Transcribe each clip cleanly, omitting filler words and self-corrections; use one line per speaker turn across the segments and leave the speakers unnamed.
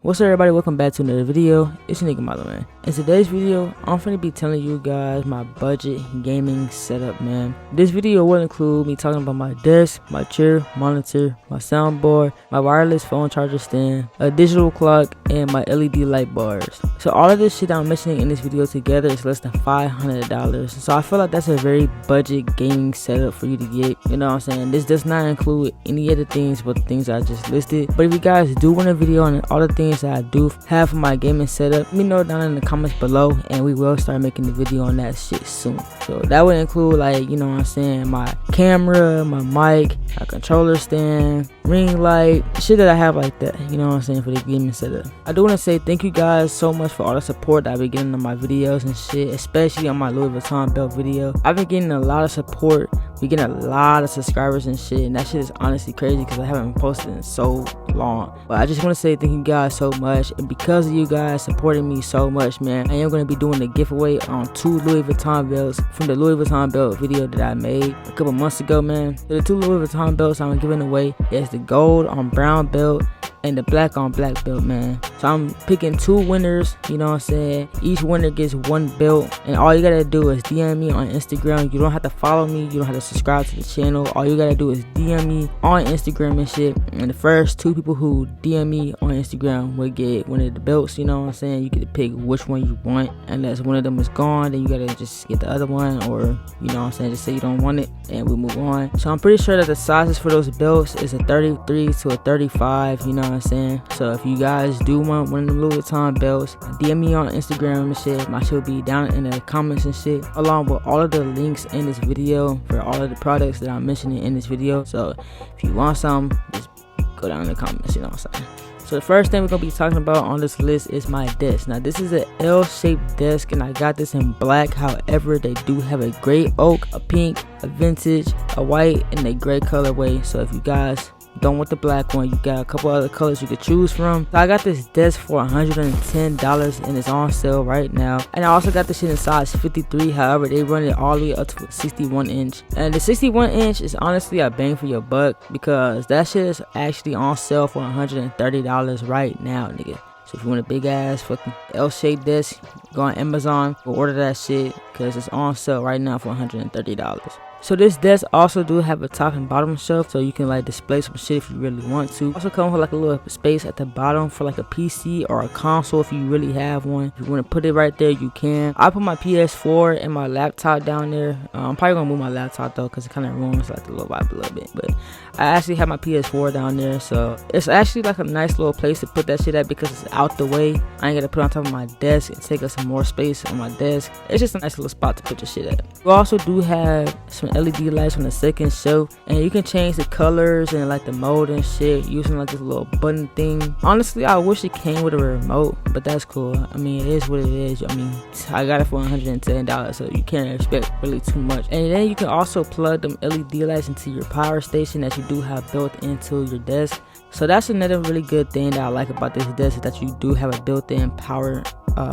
What's up everybody, welcome back to another video. It's your nigga Milo, man. In today's video, I'm finna be telling you guys my budget gaming setup, man. This video will include me talking about my desk, my chair, monitor, my soundboard, my wireless phone charger stand, a digital clock, and my LED light bars. So all of this shit I'm mentioning in this video together is less than $500. So I feel like that's a very budget gaming setup for you to get. You know what I'm saying? This does not include any other things but the things I just listed. But if you guys do want a video on all the things that I do have for my gaming setup, let me know down in the comments below, and we will start making the video on that shit soon. So that would include, like, you know what I'm saying, my camera, my mic, my controller stand, ring light, shit that I have like that, you know what I'm saying, for the gaming setup. I do want to say thank you guys so much for all the support that I've been getting on my videos and shit, especially on my Louis Vuitton belt video. I've been getting a lot of support, we getting a lot of subscribers and shit, and that shit is honestly crazy because I haven't posted in so long. But I just want to say thank you guys so much, and because of you guys supporting me so much, man, I am going to be doing a giveaway on 2 Louis Vuitton belts from the Louis Vuitton belt video that I made a couple months ago, man. So the 2 Louis Vuitton belts I'm giving away is the gold on brown belt and the black on black belt, man. So I'm picking 2 winners, you know what I'm saying. Each winner gets 1 belt, and all you gotta do is DM me on Instagram. You don't have to follow me, you don't have to subscribe to the channel. All you gotta do is DM me on Instagram and shit, and the first 2 people who DM me on Instagram will get one of the belts, you know what I'm saying. You get to pick which one you want, unless one of them is gone, then you gotta just get the other one, or you know what I'm saying, just say you don't want it and we'll move on. So I'm pretty sure that the sizes for those belts is a 33 to a 35, you know what I'm saying. So if you guys do want one of the Louis Vuitton belts, DM me on Instagram and shit. My shit will be down in the comments and shit, along with all of the links in this video for all of the products that I'm mentioning in this video. So if you want some, just go down in the comments, you know what I'm saying. So the first thing we're going to be talking about on this list is my desk. Now this is an L-shaped desk, and I got this in black. However, they do have a gray oak, a pink, a vintage, a white, and a gray colorway. So if you guys don't want the black one, you got a couple other colors you could choose from. So I got this desk for $110 and it's on sale right now. And I also got this shit in size 53. However, they run it all the way up to a 61 inch. And the 61 inch is honestly a bang for your buck, because that shit is actually on sale for $130 right now, nigga. So if you want a big ass fucking L-shaped desk, go on Amazon, go order that shit, because it's on sale right now for $130. So this desk also do have a top and bottom shelf, so you can like display some shit if you really want to. Also come with like a little space at the bottom for like a PC or a console if you really have one. If you want to put it right there, you can. I put my PS4 and my laptop down there. I'm probably gonna move my laptop though, because it kind of ruins like the little vibe a little bit. But I actually have my PS4 down there, so it's actually like a nice little place to put that shit at, because it's out the way. I ain't gonna put it on top of my desk and take up some more space on my desk. It's just a nice little spot to put your shit at. You also do have some LED lights on the second shelf, and you can change the colors and like the mode and shit using like this little button thing. Honestly, I wish it came with a remote, but that's cool. I mean, it is what it is. I mean, I got it for $110, so you can't expect really too much. And then you can also plug them LED lights into your power station that you do have built into your desk. So that's another really good thing that I like about this desk, is that you do have a built-in power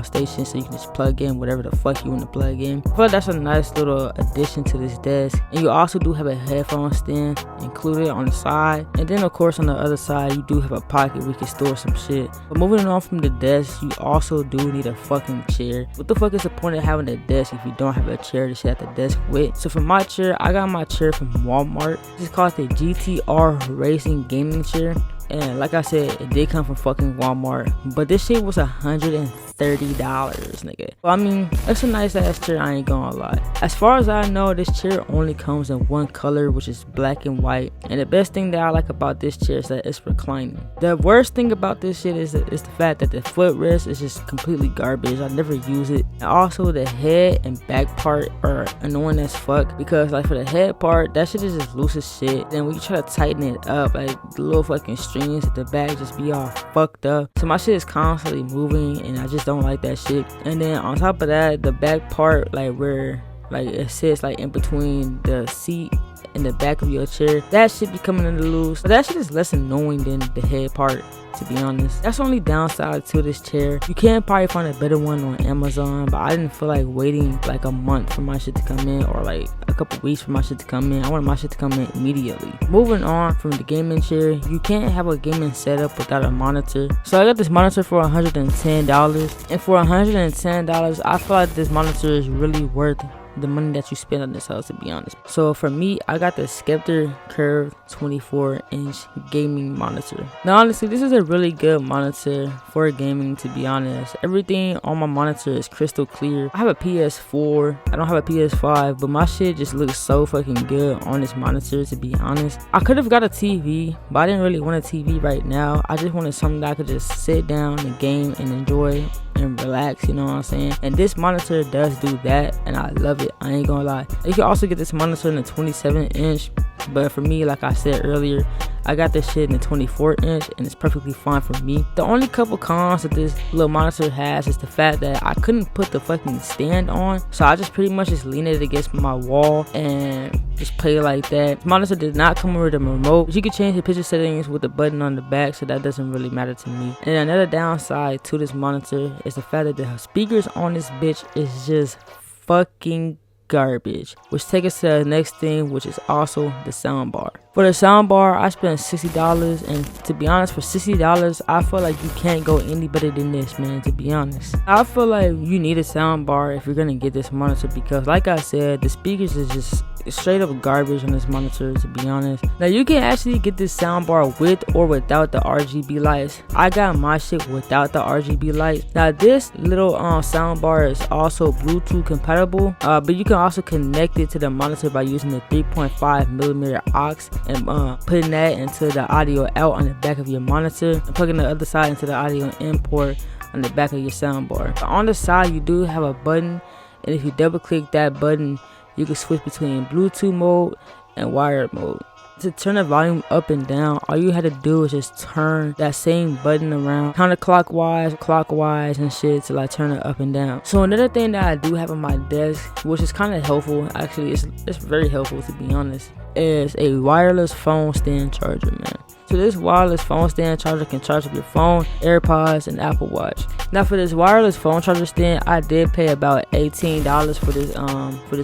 station, so you can just plug in whatever the fuck you want to plug in. I feel like that's a nice little addition to this desk. And you also do have a headphone stand included on the side, and then of course on the other side you do have a pocket where you can store some shit. But moving on from the desk, you also do need a fucking chair. What the fuck is the point of having a desk if you don't have a chair to sit at the desk with? So for my chair, I got my chair from Walmart. This is called the GTR Racing Gaming Chair. And like I said, it did come from fucking Walmart, but this shit was $130, nigga. Well, I mean, it's a nice ass chair, I ain't gonna lie. As far as I know, this chair only comes in one color, which is black and white. And the best thing that I like about this chair is that it's reclining. The worst thing about this shit is the fact that the footrest is just completely garbage. I never use it. And also the head and back part are annoying as fuck, because like for the head part, that shit is just loose as shit. Then when you try to tighten it up, like the little fucking string at the back just be all fucked up. So my shit is constantly moving, and I just don't like that shit. And then on top of that, the back part, like where like it sits like in between the seat in the back of your chair, that shit be coming in the loose. But that shit is less annoying than the head part, to be honest. That's the only downside to this chair. You can probably find a better one on Amazon, but I didn't feel like waiting like a month for my shit to come in, or like a couple weeks for my shit to come in. I wanted my shit to come in immediately. Moving on from the gaming chair, you can't have a gaming setup without a monitor. So I got this monitor for $110, and for $110, I feel like this monitor is really worth the money that you spend on this house, to be honest. So for me, I got the Scepter Curve 24-inch gaming monitor. Now honestly, this is a really good monitor for gaming, to be honest. Everything on my monitor is crystal clear. I have a PS4, I don't have a PS5, but my shit just looks so fucking good on this monitor, to be honest. I could have got a TV, but I didn't really want a TV right now. I just wanted something that I could just sit down and game and enjoy and relax, you know what I'm saying? And this monitor does do that, and I love it. I ain't gonna lie. You can also get this monitor in a 27-inch, but for me, like I said earlier, I got this shit in a 24-inch, and it's perfectly fine for me. The only couple cons that this little monitor has is the fact that I couldn't put the fucking stand on, so I just pretty much just leaned it against my wall and just play it like that. The monitor did not come with a remote, but you can change the picture settings with the button on the back, so that doesn't really matter to me. And another downside to this monitor is the fact that the speakers on this bitch is just fucking garbage, which takes us to the next thing, which is also the soundbar. For the soundbar, I spent $60, and to be honest, for $60, I feel like you can't go any better than this, man, to be honest. I feel like you need a soundbar if you're gonna get this monitor, because like I said, the speakers is just straight up garbage on this monitor, to be honest. Now you can actually get this soundbar with or without the RGB lights. I got my shit without the RGB lights. Now this little soundbar is also Bluetooth compatible, but you can also connect it to the monitor by using the 3.5mm aux and putting that into the audio out on the back of your monitor and plugging the other side into the audio in port on the back of your soundbar. But on the side, you do have a button, and if you double click that button, you can switch between Bluetooth mode and wired mode. To turn the volume up and down, all you had to do is just turn that same button around counterclockwise, clockwise, and shit to like turn it up and down. So another thing that I do have on my desk, which is kind of helpful, actually it's very helpful, to be honest, is a wireless phone stand charger, man. So this wireless phone stand charger can charge up your phone, AirPods, and Apple Watch. Now for this wireless phone charger stand, I did pay about $18 for this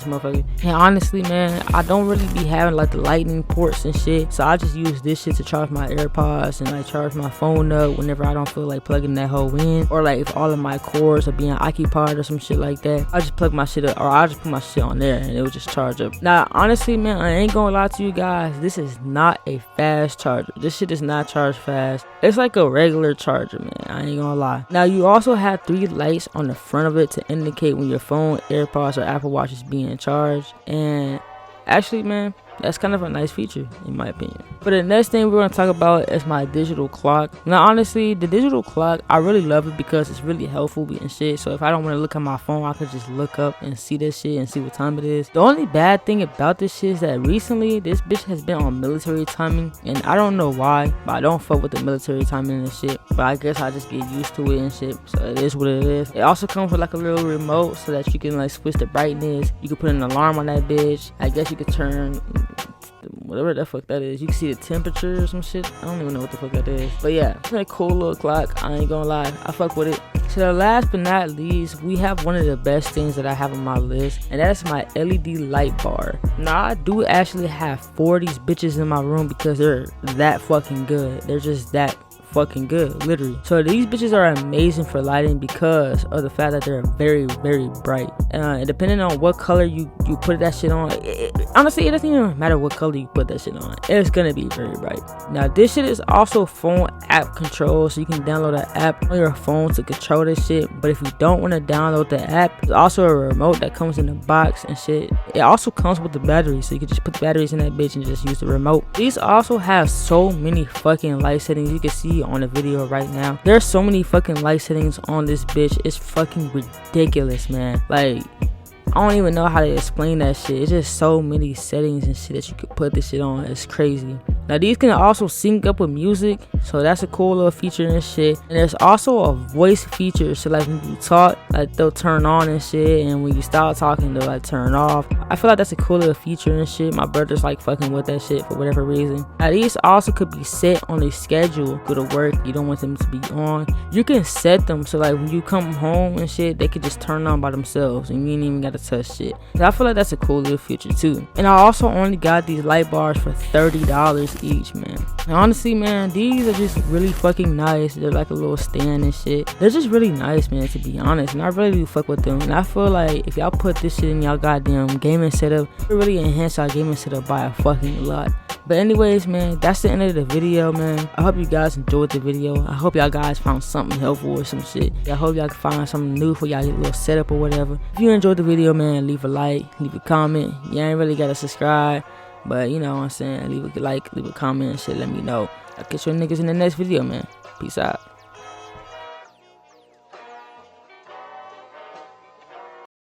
motherfucker. And honestly, man, I don't really be having like the lightning ports and shit, so I just use this shit to charge my AirPods and like charge my phone up whenever I don't feel like plugging that whole in, or like if all of my cords are being occupied or some shit like that. I just plug my shit up, or I just put my shit on there and it will just charge up. Now honestly, man, I ain't gonna lie to you guys, this is not a fast charger. This shit is not charged fast. It's like a regular charger, man. I ain't gonna lie. Now you also have 3 lights on the front of it to indicate when your phone, AirPods, or Apple Watch is being charged. And actually, man, that's kind of a nice feature in my opinion. But the next thing we're going to talk about is my digital clock. Now honestly, the digital clock, I really love it because it's really helpful and shit. So if I don't want to look at my phone, I could just look up and see this shit and see what time it is. The only bad thing about this shit is that recently this bitch has been on military timing, and I don't know why, but I don't fuck with the military timing and shit. But I guess I just get used to it and shit, so it is what it is. It also comes with like a little remote so that you can like switch the brightness. You can put an alarm on that bitch. I guess you could turn whatever the fuck that is. You can see the temperature or some shit. I don't even know what the fuck that is. But yeah, it's a cool little clock. I ain't gonna lie, I fuck with it. So the last but not least, we have one of the best things that I have on my list, and that's my LED light bar. Now I do actually have 4 of these bitches in my room because they're that fucking good. They're just that fucking good, literally. So these bitches are amazing for lighting because of the fact that they're very, very bright. And depending on what color you put that shit on, honestly, it doesn't even matter what color you put that shit on. It's gonna be very bright. Now this shit is also phone app control, so you can download an app on your phone to control this shit. But if you don't want to download the app, there's also a remote that comes in the box and shit. It also comes with the battery, so you can just put the batteries in that bitch and just use the remote. These also have so many fucking light settings. You can see on the video right now, there's so many fucking light settings on this bitch. It's fucking ridiculous, man. Like, I don't even know how to explain that shit. It's just so many settings and shit that you could put this shit on. It's crazy. Now these can also sync up with music, so that's a cool little feature and shit. And there's also a voice feature, so like when you talk, like they'll turn on and shit, and when you stop talking, they'll like turn off. I feel like that's a cool little feature and shit. My brother's like fucking with that shit for whatever reason. Now these also could be set on a schedule. Go to work, you don't want them to be on. You can set them so like when you come home and shit, they could just turn on by themselves and you ain't even gotta touch shit. So I feel like that's a cool little feature too. And I also only got these light bars for $30 each, man. And honestly, man, these are just really fucking nice. They're like a little stand and shit. They're just really nice, man, to be honest. And I really do fuck with them. And I feel like if y'all put this shit in y'all goddamn gaming setup, it really enhance y'all gaming setup by a fucking lot. But anyways, man, that's the end of the video, man. I hope you guys enjoyed the video. I hope y'all guys found something helpful or some shit. I hope y'all can find something new for y'all little setup or whatever. If you enjoyed the video, man, leave a like, leave a comment. You ain't really gotta subscribe, but you know what I'm saying, leave a like, leave a comment and shit, let me know. I'll catch you niggas in the next video, man. Peace out.